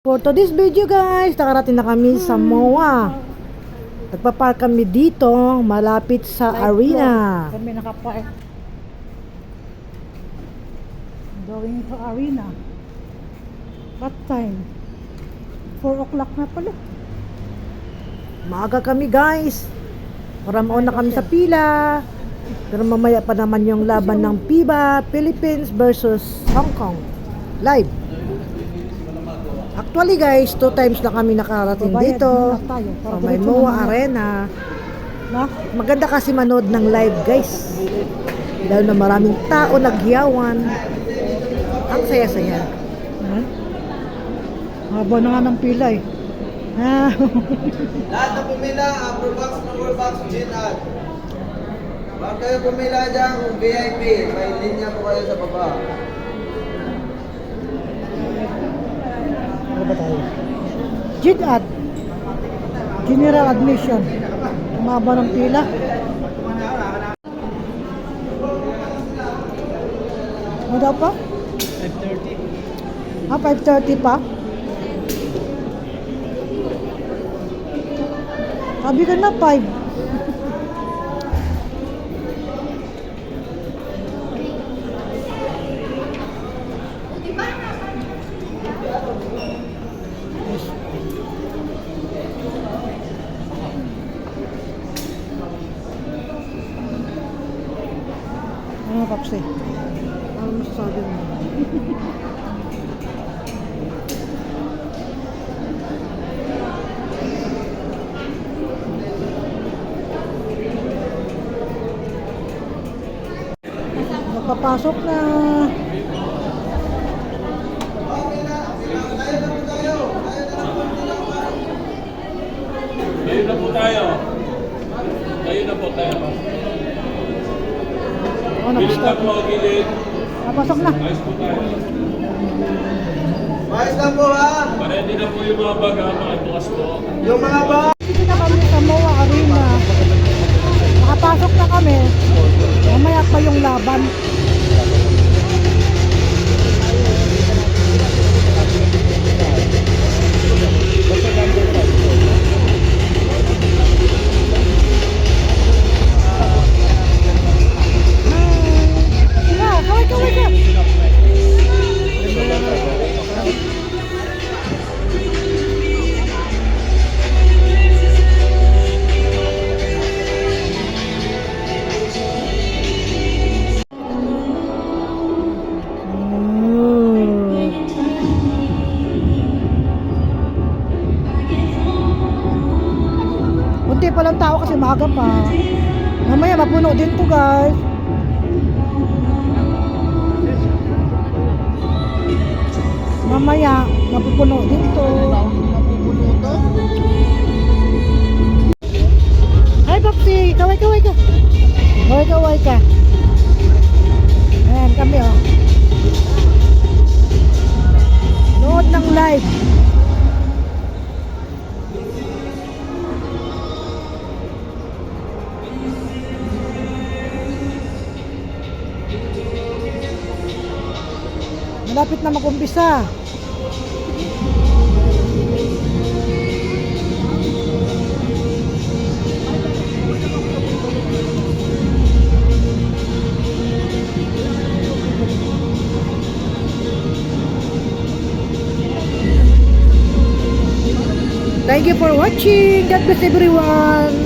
For today's video guys, nakarating na kami sa MOA. Nagpa-park kami dito, malapit sa arena. Kami nakapark. Going to arena. What time? 4 o'clock na pala. Maaga kami guys. Para mauna kami sa pila. Pero mamaya pa naman yung laban ng FIBA, Philippines versus Hong Kong. Live. Actually guys, 2 times na kami nakarating dito sa may MOA Arena. Maganda kasi manood ng live guys. Dahil na maraming tao naghiyawan. Ang saya-saya. Haba na nga ng pila eh. Lahat na pumila, upper box, lower box, gin ad. Bakit kayo pumila dyan kung VIP, may linya po kayo sa baba. Ano ba tayo? GID-AD. General Admission. Haba ng pila. Ano daw pa? 5:30. 5:30 pa? Sabi ka na 5. Ano Papsi? Ano masasabi mo? Papasok na. Kayo na po tayo. Kayo na po tayo. Bilis na po ang gilid. Papasok na. Ayos po tayo. Mais lang po ha! Parendi na po yung mga baga, mga bukas po. Yung mga ba? Dito na kami sa MOA Arena. Nakapasok na kami. Mamaya pa yung laban. Kaway ka! Kunti pa lang tao kasi maaga pa. Mamaya mapuno din to guys. Mamaya mapupuno din to. Hi Papsi, kaway-kaway ka. Kaway-kaway ka. Ayan kami oh. Nood ng live. Malapit na mag-umpisa. Thank you for watching. God bless everyone.